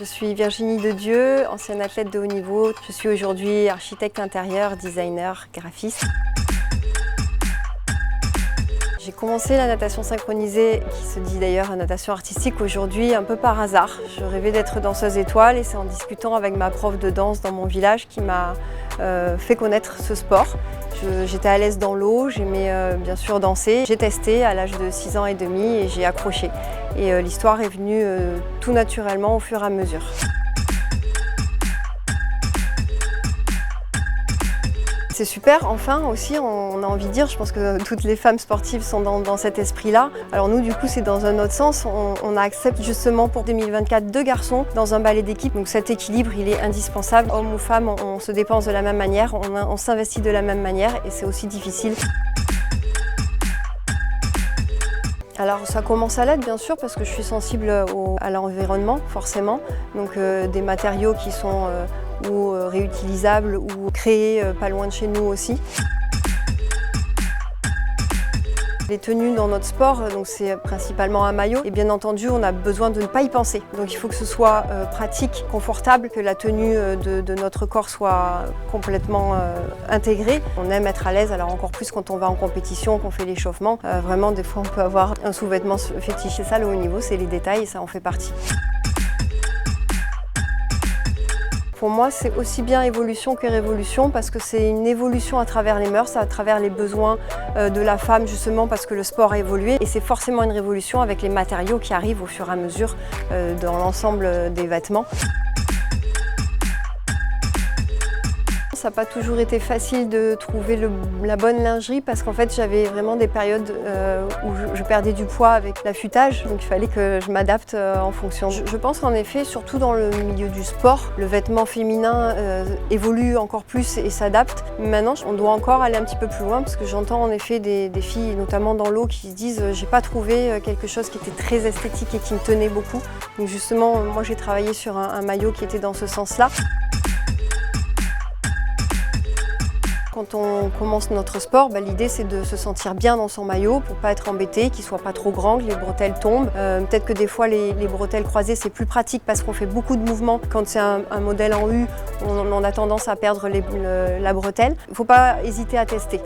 Je suis Virginie Dedieu, ancienne athlète de haut niveau. Je suis aujourd'hui architecte intérieur, designer, graphiste. J'ai commencé la natation synchronisée, qui se dit d'ailleurs natation artistique aujourd'hui, un peu par hasard. Je rêvais d'être danseuse étoile et c'est en discutant avec ma prof de danse dans mon village qui m'a fait connaître ce sport. J'étais à l'aise dans l'eau, j'aimais bien sûr danser. J'ai testé à l'âge de 6 ans et demi et j'ai accroché. Et l'histoire est venue tout naturellement au fur et à mesure. C'est super, enfin aussi on a envie de dire, je pense que toutes les femmes sportives sont dans cet esprit-là. Alors nous du coup c'est dans un autre sens, on accepte justement pour 2024 2 garçons dans un ballet d'équipe. Donc cet équilibre il est indispensable. Homme ou femme, on se dépense de la même manière, on s'investit de la même manière et c'est aussi difficile. Alors ça commence à l'être bien sûr parce que je suis sensible à l'environnement forcément. Donc des matériaux qui sont ou réutilisables ou créés pas loin de chez nous aussi. Les tenues dans notre sport, c'est principalement un maillot et bien entendu on a besoin de ne pas y penser. Donc il faut que ce soit pratique, confortable, que la tenue de notre corps soit complètement intégrée. On aime être à l'aise, alors encore plus quand on va en compétition, qu'on fait l'échauffement. Vraiment des fois on peut avoir un sous-vêtement fétiche et ça le haut niveau c'est les détails et ça en fait partie. Pour moi, c'est aussi bien évolution que révolution parce que c'est une évolution à travers les mœurs, à travers les besoins de la femme justement parce que le sport a évolué et c'est forcément une révolution avec les matériaux qui arrivent au fur et à mesure dans l'ensemble des vêtements. Ça n'a pas toujours été facile de trouver la bonne lingerie parce qu'en fait j'avais vraiment des périodes où je perdais du poids avec l'affûtage, donc il fallait que je m'adapte en fonction. Je pense qu'en effet, surtout dans le milieu du sport, le vêtement féminin évolue encore plus et s'adapte. Maintenant, on doit encore aller un petit peu plus loin parce que j'entends en effet des filles, notamment dans l'eau, qui se disent « j'ai pas trouvé quelque chose qui était très esthétique et qui me tenait beaucoup ». Donc justement, moi j'ai travaillé sur un maillot qui était dans ce sens-là. Quand on commence notre sport, l'idée c'est de se sentir bien dans son maillot pour pas être embêté, qu'il soit pas trop grand, que les bretelles tombent. Peut-être que des fois les bretelles croisées c'est plus pratique parce qu'on fait beaucoup de mouvements. Quand c'est un modèle en U, on a tendance à perdre la bretelle. Il ne faut pas hésiter à tester.